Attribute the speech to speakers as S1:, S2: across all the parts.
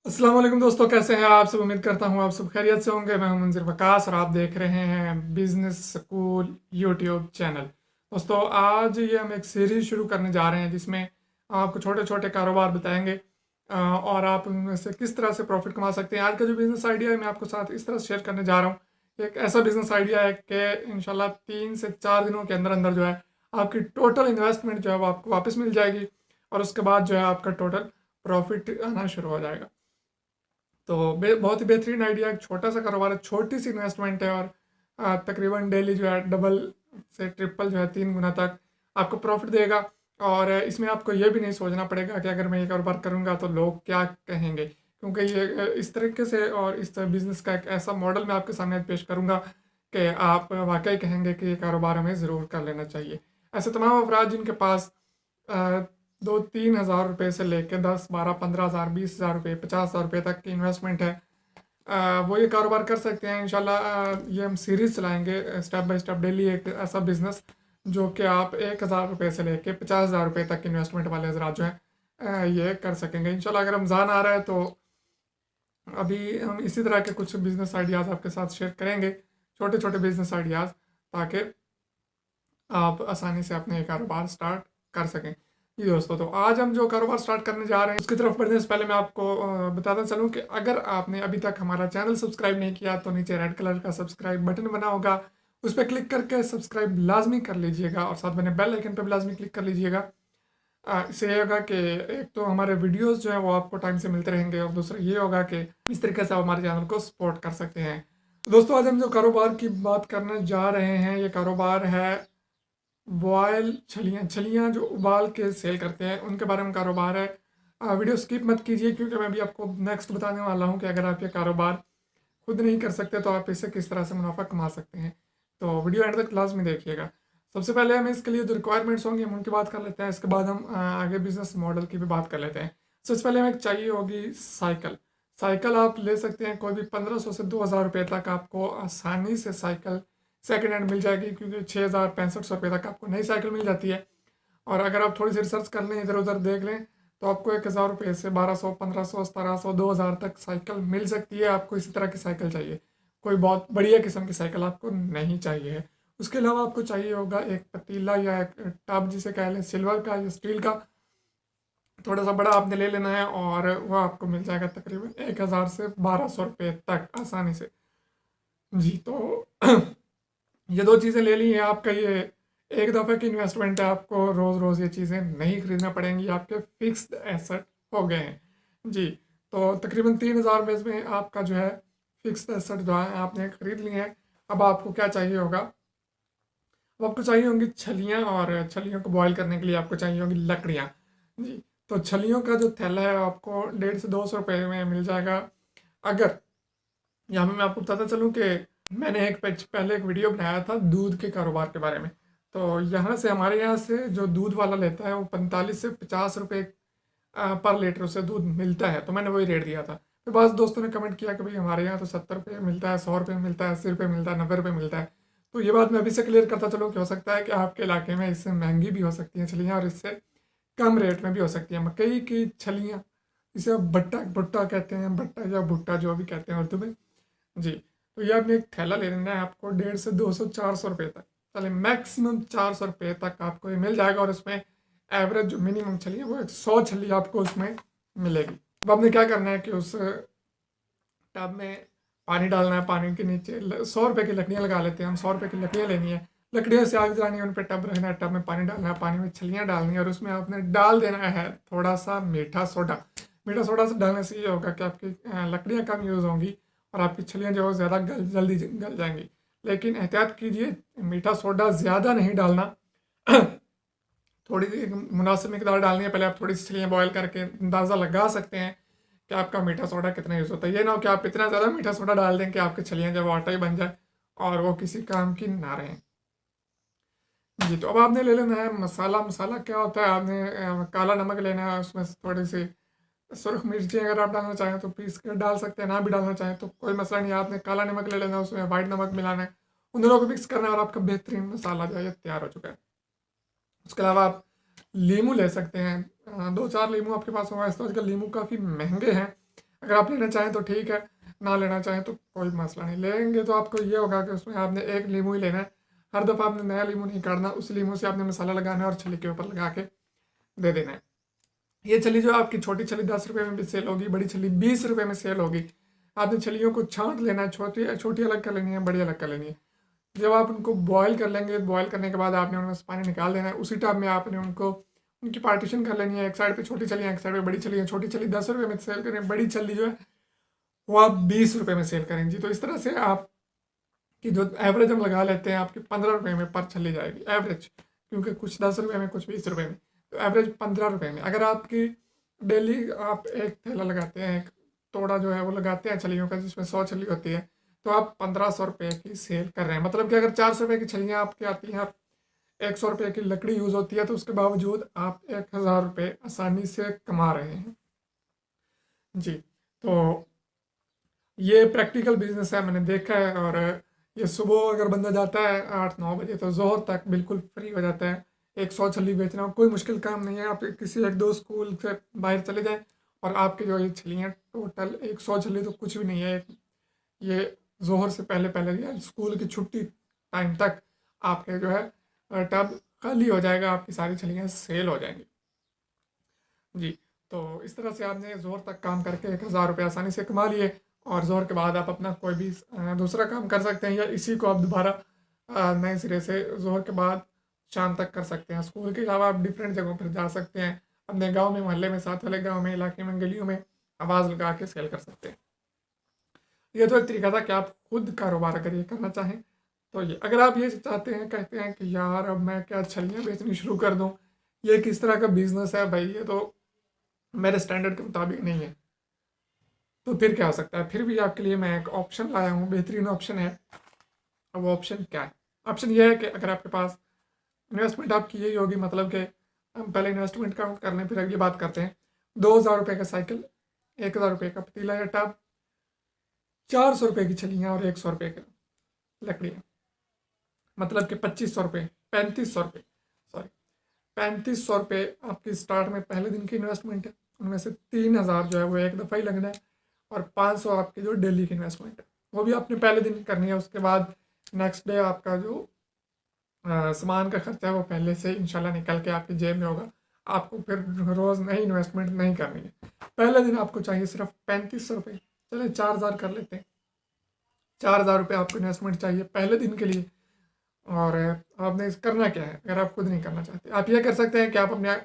S1: अस्सलाम वालेकुम दोस्तों, कैसे हैं आप सब। उम्मीद करता हूँ आप सब खैरियत से होंगे। मैं हूं मंजिर वकास और आप देख रहे हैं बिजनेस स्कूल यूट्यूब चैनल। दोस्तों, आज ये हम एक सीरीज शुरू करने जा रहे हैं जिसमें आपको छोटे छोटे कारोबार बताएंगे और आप उनमें से किस तरह से प्रॉफिट कमा सकते हैं। आज का जो बिजनेस आइडिया है मैं आपको साथ इस तरह शेयर करने जा रहा हूँ। एक ऐसा बिजनेस आइडिया है कि इंशाल्लाह 3 से 4 दिनों के अंदर अंदर जो है आपकी टोटल इन्वेस्टमेंट जो है वो आपको वापस मिल जाएगी और उसके बाद जो है आपका टोटल प्रॉफिट आना शुरू हो जाएगा। तो बहुत ही बेहतरीन आइडिया। एक छोटा सा कारोबार है, छोटी सी इन्वेस्टमेंट है और तकरीबन डेली जो है डबल से ट्रिपल जो है 3 गुना तक आपको प्रॉफिट देगा। और इसमें आपको ये भी नहीं सोचना पड़ेगा कि अगर मैं ये कारोबार करूँगा तो लोग क्या कहेंगे, क्योंकि ये इस तरीके से और इस बिज़नेस का एक ऐसा मॉडल मैं आपके सामने पेश करूँगा कि आप वाकई कहेंगे कि ये कारोबार हमें ज़रूर कर लेना चाहिए। ऐसे तमाम अफराद जिनके पास 2-3 हज़ार रुपये से लेकर 10-12-15 हज़ार 20 हज़ार रुपये 50 हज़ार रुपये तक की इन्वेस्टमेंट है, वो ये कारोबार कर सकते हैं। इंशाल्लाह ये हम सीरीज चलाएंगे स्टेप बाय स्टेप डेली एक ऐसा बिजनेस जो कि आप 1 हज़ार रुपये से लेकर 50 हज़ार रुपये तक इन्वेस्टमेंट वाले हजरात जो हैं ये कर सकेंगे इंशाल्लाह। अगर रमज़ान आ रहा है तो अभी हम इसी तरह के कुछ बिजनेस आइडियाज़ आपके साथ शेयर करेंगे, छोटे छोटे बिजनेस आइडियाज़, ताकि आप आसानी से अपने कारोबार स्टार्ट कर सकें। जी दोस्तों, तो आज हम जो कारोबार स्टार्ट करने जा रहे हैं उसकी तरफ बढ़ने से पहले मैं आपको बताता चलूं कि अगर आपने अभी तक हमारा चैनल सब्सक्राइब नहीं किया तो नीचे रेड कलर का सब्सक्राइब बटन बना होगा, उस पर क्लिक करके सब्सक्राइब लाजमी कर लीजिएगा और साथ बने बेल आइकन पर भी लाजमी क्लिक कर लीजिएगा। इससे ये होगा कि एक तो हमारे वीडियोस जो है वो आपको टाइम से मिलते रहेंगे और दूसरा ये होगा कि इस तरीके से आप हमारे चैनल को सपोर्ट कर सकते हैं। तो दोस्तों, आज हम जो कारोबार की बात करने जा रहे हैं ये कारोबार है बॉयल छलियाँ। छलियाँ जो उबाल के सेल करते हैं उनके बारे में कारोबार है। वीडियो स्किप मत कीजिए क्योंकि मैं भी आपको नेक्स्ट बताने वाला हूँ कि अगर आप ये कारोबार खुद नहीं कर सकते तो आप इससे किस तरह से मुनाफा कमा सकते हैं। तो वीडियो एंड तक लाजमी देखिएगा। सबसे पहले हम इसके लिए जो रिक्वायरमेंट्स होंगी हम उनकी बात कर लेते हैं, इसके बाद हम आगे बिजनेस मॉडल की भी बात कर लेते हैं। सबसे पहले हमें चाहिए होगी साइकिल। साइकिल आप ले सकते हैं कोई भी 1500 से 2000 रुपये तक आपको आसानी से साइकिल सेकेंड हैंड मिल जाएगी, क्योंकि 6065 रुपये तक आपको नई साइकिल मिल जाती है। और अगर आप थोड़ी सी रिसर्च कर लें, इधर उधर देख लें, तो आपको 1000 रुपये से 1200 1500 1700 2000 तक साइकिल मिल सकती है। आपको इसी तरह की साइकिल चाहिए, कोई बहुत बढ़िया किस्म की साइकिल आपको नहीं चाहिए। उसके अलावा आपको चाहिए होगा एक पतीला या एक टब जिसे कह लें, सिल्वर का या स्टील का, थोड़ा सा बड़ा आपने ले लेना है और वह आपको मिल जाएगा तकरीबन 1000 से 1200 रुपये तक आसानी से। जी तो ये दो चीज़ें ले ली हैं, आपका ये एक दफ़े की इन्वेस्टमेंट है, आपको रोज़ रोज़ ये चीज़ें नहीं खरीदना पड़ेंगी, आपके फिक्स्ड एसेट हो गए हैं। जी तो तकरीबन 3000 में इसमें आपका जो है फिक्स्ड एसेट जो है आपने खरीद लिए हैं। अब आपको क्या चाहिए होगा, अब आपको चाहिए होंगी छलियाँ, और छलियों को बॉयल करने के लिए आपको चाहिए होंगी लकड़ियाँ। जी तो छलियों का जो थैला है आपको 150 से 200 रुपये में मिल जाएगा। अगर यहाँ पे मैं आपको बताता चलूँ कि मैंने पहले एक वीडियो बनाया था दूध के कारोबार के बारे में। तो यहाँ से हमारे यहाँ से जो दूध वाला लेता है वो 45 से 50 रुपये पर लीटर उसे दूध मिलता है, तो मैंने वही रेट दिया था। फिर बाद दोस्तों ने कमेंट किया कि भाई हमारे यहाँ तो 70 रुपये मिलता है, 100 रुपये मिलता है, 80 रुपये मिलता है, 90 रुपये मिलता है। तो ये बात मैं अभी से क्लियर करता चलूँ कि हो सकता है कि आपके इलाके में इससे महंगी भी हो सकती हैं छलियाँ और इससे कम रेट में भी हो सकती हैं। मकई की छलियाँ, इसे आप भट्टा भुट्टा कहते हैं, भट्टा या भुट्टा जो भी कहते हैं उर्दू में। जी तो ये आपने एक थैला ले लेना है, आपको 150 से 200 400 रुपये तक, चले मैक्सिमम 400 रुपये तक आपको ये मिल जाएगा। और उसमें एवरेज जो मिनिमम छली है वो 100 छली आपको उसमें मिलेगी। अब आपने क्या करना है कि उस टब में पानी डालना है, पानी के नीचे 100 रुपये की लकड़ियाँ लगा लेते हैं हम, 100 रुपये की लकड़ियाँ लेनी है, लकड़ियाँ से आग जलानी है, उन पर टब रखना है, टब में पानी डालना है, पानी में छलियाँ डालनी है और उसमें आपने डाल देना है थोड़ा सा मीठा सोडा। मीठा सोडा से डालने से ये होगा कि आपकी लकड़ियाँ कम यूज़ होंगी और आपकी छलियाँ जो है ज़्यादा जल्दी गल जाएंगी। लेकिन एहतियात कीजिए, मीठा सोडा ज़्यादा नहीं डालना, थोड़ी सी मुनासिब मिकदार डालनी है। पहले आप थोड़ी सी छलियाँ बॉयल करके अंदाज़ा लगा सकते हैं कि आपका मीठा सोडा कितना यूज़ होता है। ये ना हो कि आप इतना ज़्यादा मीठा सोडा डाल दें कि आपकी छलियाँ जब आटा ही बन जाए और वो किसी काम की ना रहें। जी तो अब आपने ले लेना है मसाला। मसाला क्या होता है, आपने काला नमक लेना है, उसमें से थोड़ी सी सुरख मिर्ची अगर आप डालना चाहें तो पीस कर डाल सकते हैं, ना भी डालना चाहें तो कोई मसला नहीं। आपने काला नमक ले लेना है, उसमें वाइट नमक मिलाना है, उन दोनों को मिक्स करना है और आपका बेहतरीन मसाला जो है ये तैयार हो चुका है। उसके अलावा आप लीमू ले सकते हैं, 2-4 लीमू आपके पास होगा। इस तरह के लीमू काफ़ी महंगे हैं, अगर आप लेना चाहें तो ठीक है, ना लेना चाहें तो कोई मसला नहीं। लेंगे तो आपको ये होगा कि उसमें आपने एक लीमू ही लेना है, हर दफ़ा आपने नया लीमू नहीं काटना, उस लीमू से आपने मसाला लगाना है और छली के ऊपर लगा के दे देना है। ये छली जो आपकी छोटी छली 10 रुपये में भी सेल होगी, बड़ी छली 20 रुपये में सेल होगी। आपने छलियों को छांट लेना है, छोटी छोटी अलग कर लेनी है, बड़ी अलग कर लेनी है। जब आप उनको बॉयल कर लेंगे, बॉयल करने के बाद आपने उनमें से पानी निकाल देना है। उसी टाइम में आपने उनको उनकी पार्टीशन कर लेनी है, एक साइड पे छोटी छलियाँ, एक साइड पे बड़ी छलियाँ। छोटी छली 10 रुपये में सेल करें, बड़ी छली जो है वो आप 20 रुपये में सेल करेंगे जी। तो इस तरह से आपकी जो एवरेज हम लगा लेते हैं, आपकी 15 रुपये में पर छली जाएगी एवरेज, क्योंकि कुछ 10 रुपये में, कुछ 20 रुपये में, तो एवरेज 15 रुपये में। अगर आपकी डेली आप एक थैला लगाते हैं, एक तोड़ा जो है वो लगाते हैं छलियों का, जिसमें 100 छली होती है, तो आप 1500 रुपये की सेल कर रहे हैं। मतलब कि अगर 400 रुपये की छलियाँ आपकी आती हैं, आप 100 रुपये की लकड़ी यूज़ होती है, तो उसके बावजूद आप 1000 रुपये आसानी से कमा रहे हैं जी। तो ये प्रैक्टिकल बिजनेस है, मैंने देखा है। और ये सुबह अगर बंदा जाता है 8-9 बजे, तो जोहर तक बिल्कुल फ्री हो जाता है। 100 छली बेचना कोई मुश्किल काम नहीं है। आप किसी एक दो स्कूल से बाहर चले जाएं और आपके जो ये छलियाँ टोटल 100 छली तो कुछ भी नहीं है। ये जोहर से पहले पहले या स्कूल की छुट्टी टाइम तक आपके जो है टब खाली हो जाएगा, आपकी सारी छलियाँ सेल हो जाएंगी जी। तो इस तरह से आपने जोहर तक काम करके 1000 रुपये आसानी से कमा लिए, और जोहर के बाद आप अपना कोई भी दूसरा काम कर सकते हैं, या इसी को आप दोबारा नए सिरे से जोहर के बाद शाम तक कर सकते हैं। स्कूल के अलावा आप डिफरेंट जगहों पर जा सकते हैं, अपने गांव में, मोहल्ले में, साथ वाले गांव में, इलाके में, गलियों में आवाज़ लगा के सेल कर सकते हैं। ये तो एक तरीका था कि आप खुद कारोबार अगर ये करना चाहें तो ये। अगर आप ये चाहते हैं, कहते हैं कि यार अब मैं क्या छलियाँ बेचनी शुरू कर दूँ, ये किस तरह का बिजनेस है भाई, ये तो मेरे स्टैंडर्ड के मुताबिक नहीं है, तो फिर क्या हो सकता है। फिर भी आपके लिए मैं एक ऑप्शन लाया हूँ, बेहतरीन ऑप्शन है। अब वो ऑप्शन क्या है? ऑप्शन ये है कि अगर आपके पास इन्वेस्टमेंट आपकी यही होगी, मतलब कि हम पहले इन्वेस्टमेंट काउंट कर लें, फिर अगली बात करते हैं। 2000 रुपये का साइकिल, 1000 रुपये का पतीला या टब, 400 रुपये की छलियाँ और 100 रुपये की लकड़ियाँ, मतलब कि 2500 रुपये, 3500 रुपये, सॉरी 3500 रुपये आपकी स्टार्ट में पहले दिन की इन्वेस्टमेंट है। उनमें से 3000 जो है वो एक दफ़ा ही लगना है, और 500 आपकी जो डेली की इन्वेस्टमेंट है वो भी आपने पहले दिन करनी है। उसके बाद नेक्स्ट डे आपका जो सामान का खर्चा है वो पहले से इंशाल्लाह निकल के आपकी जेब में होगा। आपको फिर रोज़ नई इन्वेस्टमेंट नहीं करनी है। पहले दिन आपको चाहिए सिर्फ 3500 रुपये, चले 4000 कर लेते हैं। 4000 रुपये आपको इन्वेस्टमेंट चाहिए पहले दिन के लिए। और आपने करना क्या है, अगर आप खुद नहीं करना चाहते, आप ये कर सकते हैं कि आप अपने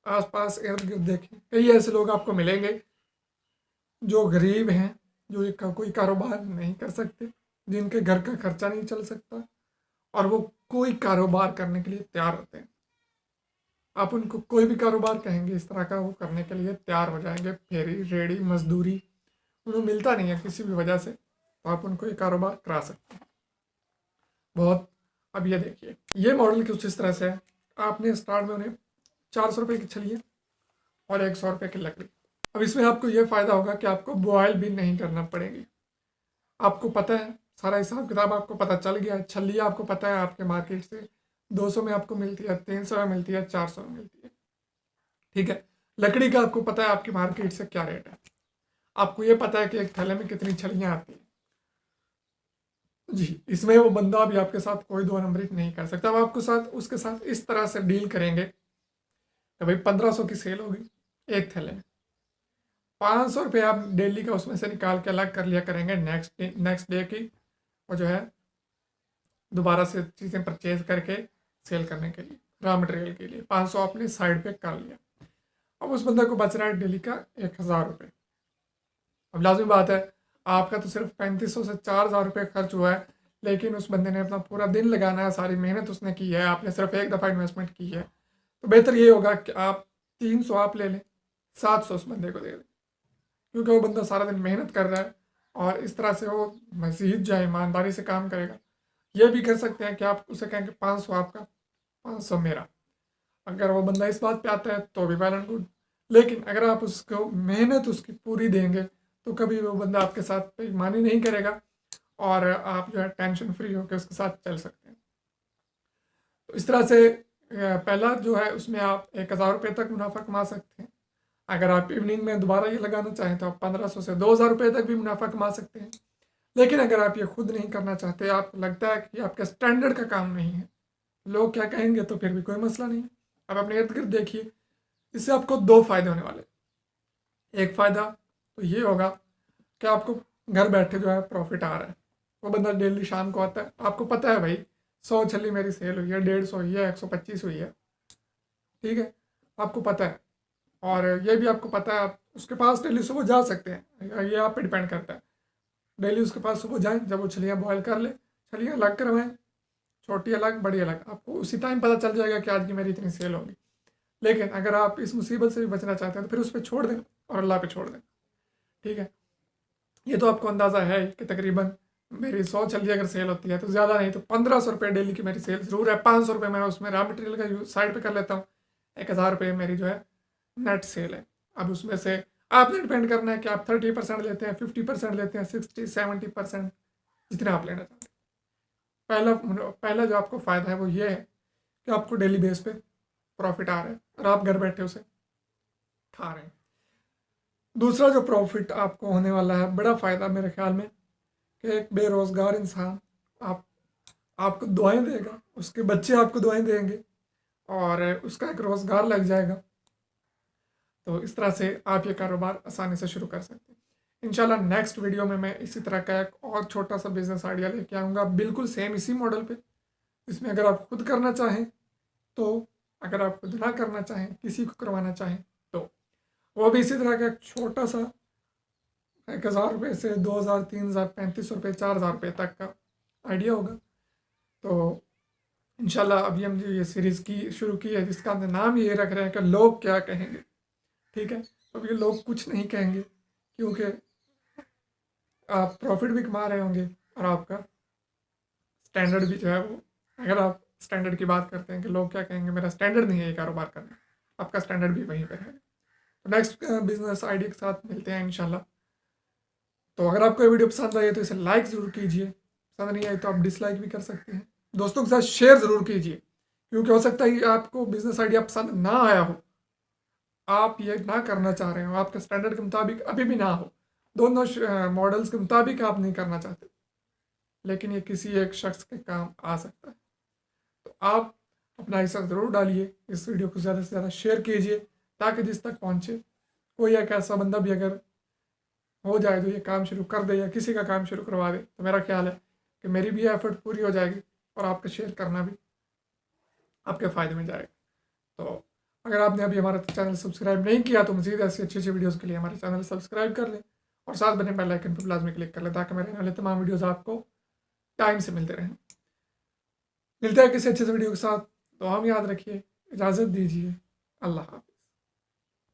S1: आसपास इर्द गिर्द देखें, कई ऐसे लोग आपको मिलेंगे जो गरीब हैं, जो कोई कारोबार नहीं कर सकते, जिनके घर का खर्चा नहीं चल सकता, और वो कोई कारोबार करने के लिए तैयार होते हैं। आप उनको कोई भी कारोबार कहेंगे इस तरह का, वो करने के लिए तैयार हो जाएंगे। फेरी, रेडी, मजदूरी उन्हें मिलता नहीं है किसी भी वजह से, तो आप उनको ये कारोबार करा सकते हैं बहुत। अब ये देखिए, ये मॉडल कुछ इस तरह से है। आपने स्टार्ट में उन्हें 400 रुपये की छलिए और 100 रुपये की लकड़ी। अब इसमें आपको ये फ़ायदा होगा कि आपको बॉयल भी नहीं करना पड़ेगी। आपको पता है, सारा हिसाब किताब आपको पता चल गया है। छलिया आपको पता है आपके मार्केट से 200 में आपको मिलती है, 300 में मिलती है, 400 में मिलती है, ठीक है। लकड़ी का आपको पता है आपकी मार्केट से क्या रेट है। आपको ये पता है कि एक थैले में कितनी छलियाँ आती हैं जी। इसमें वो बंदा भी आपके साथ कोई दो नंबरी नहीं कर सकता। अब आपको साथ उसके साथ इस तरह से डील करेंगे कि भाई 1500 की सेल होगी एक थैले में, 500 रुपये आप डेली का उसमें से निकाल के अलग कर लिया करेंगे नेक्स्ट डे की, और जो है दोबारा से चीज़ें परचेज करके सेल करने के लिए, रॉ मटेरियल के लिए 500 आपने साइड पे कर लिया। अब उस बंदे को बच रहा है डेली का 1000 रुपये। अब लाजमी बात है, आपका तो सिर्फ 3500 से 4000 रुपये खर्च हुआ है, लेकिन उस बंदे ने अपना पूरा दिन लगाना है, सारी मेहनत उसने की है, आपने सिर्फ एक दफ़ा इन्वेस्टमेंट की है। तो बेहतर ये होगा कि आप 300 आप ले लें, 700 उस बंदे को दे दें, क्योंकि वो बंदा सारा दिन मेहनत कर रहा है, और इस तरह से वो मज़ीद जो है ईमानदारी से काम करेगा। ये भी कर सकते हैं कि आप उसे कहें कि 500 आपका, 500 मेरा। अगर वो बंदा इस बात पे आता है तो भी वेल एंड गुड, लेकिन अगर आप उसको मेहनत उसकी पूरी देंगे तो कभी वो बंदा आपके साथ बेईमानी नहीं करेगा, और आप जो है टेंशन फ्री होकर उसके साथ चल सकते हैं। तो इस तरह से पहला जो है उसमें आप 1000 रुपये तक मुनाफा कमा सकते हैं। अगर आप इवनिंग में दोबारा ये लगाना चाहें तो आप 1500 से 2000 रुपये तक भी मुनाफा कमा सकते हैं। लेकिन अगर आप ये खुद नहीं करना चाहते, आपको लगता है कि आपके स्टैंडर्ड का काम नहीं है, लोग क्या कहेंगे, तो फिर भी कोई मसला नहीं है। अब अपने इर्द गिर्द देखिए, इससे आपको दो फायदे होने वाले। एक फ़ायदा तो ये होगा कि आपको घर बैठे जो है प्रॉफिट आ रहा है। वो बंदा डेली शाम को आता है, आपको पता है भाई 100 छल्ली मेरी सेल हुई है, 150 हुई है, 125 हुई है, ठीक है, आपको पता है। और ये भी आपको पता है आप उसके पास डेली सुबह जा सकते हैं, ये आप पे डिपेंड करता है। डेली उसके पास सुबह जाएं, जब वो छलियाँ बॉयल कर ले, छलियाँ अलग करवाएं, छोटी अलग बड़ी अलग, आपको उसी टाइम पता चल जाएगा कि आज की मेरी इतनी सेल होगी। लेकिन अगर आप इस मुसीबत से भी बचना चाहते हैं तो फिर उस पर छोड़ दें और अल्लाह पे छोड़ दें, ठीक है। ये तो आपको अंदाज़ा है कि तकरीबन मेरी 100 छल्ली अगर सेल होती है तो ज़्यादा नहीं तो 1500 रुपये डेली की मेरी सेल ज़रूर है। 500 रुपये मैं उसमें रॉ मटेरियल का यूज साइड पे कर लेता हूँ। 1000 रुपये मेरी जो है नेट सेल है। अब उसमें से आपने डिपेंड करना है कि आप 30% लेते हैं, 50% लेते हैं, 60-70%, जितना आप लेना चाहते हैं। पहला जो आपको फ़ायदा है वो ये है कि आपको डेली बेस पे प्रॉफिट आ रहा है और आप घर बैठे उसे खा रहे हैं। दूसरा जो प्रॉफिट आपको होने वाला है, बड़ा फ़ायदा मेरे ख्याल में, कि एक बेरोज़गार इंसान आप आपको दुआएं देगा, उसके बच्चे आपको दुआएं देंगे और उसका एक रोज़गार लग जाएगा। तो इस तरह से आप ये कारोबार आसानी से शुरू कर सकते हैं। इंशाल्लाह नेक्स्ट वीडियो में मैं इसी तरह का एक और छोटा सा बिज़नेस आइडिया लेके आऊँगा, बिल्कुल सेम इसी मॉडल पे। इसमें अगर आप खुद करना चाहें तो, अगर आप खुद ना करना चाहें, किसी को करवाना चाहें तो, वो भी इसी तरह का एक छोटा सा 1000 रुपये से 2000, 3000, 3500 रुपये, 4000 रुपये तक का आइडिया होगा। तो इंशाल्लाह अभी हम जो ये सीरीज़ की शुरू की है, जिसका हमने नाम ये रख रहे हैं कि लोग क्या कहेंगे, ठीक है। तो ये लोग कुछ नहीं कहेंगे, क्योंकि आप प्रॉफिट भी कमा रहे होंगे और आपका स्टैंडर्ड भी जो है वो, अगर आप स्टैंडर्ड की बात करते हैं कि लोग क्या कहेंगे, मेरा स्टैंडर्ड नहीं है ये कारोबार करना, आपका स्टैंडर्ड भी वहीं पर है। तो नेक्स्ट बिजनेस आइडिया के साथ मिलते हैं इंशाल्लाह। तो अगर आपको ये वीडियो पसंद आई है तो इसे लाइक ज़रूर कीजिए, पसंद नहीं आई तो आप डिसलाइक भी कर सकते हैं। दोस्तों के साथ शेयर ज़रूर कीजिए, क्योंकि हो सकता है कि आपको बिजनेस आइडिया पसंद ना आया हो, आप ये ना करना चाह रहे हो, आपके स्टैंडर्ड के मुताबिक अभी भी ना हो, दोनों मॉडल्स के मुताबिक आप नहीं करना चाहते, लेकिन ये किसी एक शख्स के काम आ सकता है। तो आप अपना हिस्सा ज़रूर डालिए, इस वीडियो को ज़्यादा से ज़्यादा शेयर कीजिए, ताकि जिस तक पहुँचे कोई एक ऐसा बंदा भी अगर हो जाए जो ये काम शुरू कर दे या किसी का काम शुरू करवा दे, तो मेरा ख्याल है कि मेरी भी एफर्ट पूरी हो जाएगी और आपका शेयर करना भी आपके फ़ायदे में जाएगा। तो अगर आपने अभी हमारा चैनल सब्सक्राइब नहीं किया तो मज़ीद ऐसी अच्छी अच्छी वीडियोज़ के लिए हमारे चैनल सब्सक्राइब कर लें और साथ बने बेल आइकन पर लाजमी क्लिक कर लें, ताकि मेरे आने वाले तमाम वीडियोज़ आपको टाइम से मिलते रहें। मिलता है किसी अच्छे से वीडियो के साथ, तो हम याद रखिए, इजाज़त दीजिए, अल्लाह हाफ़िज़।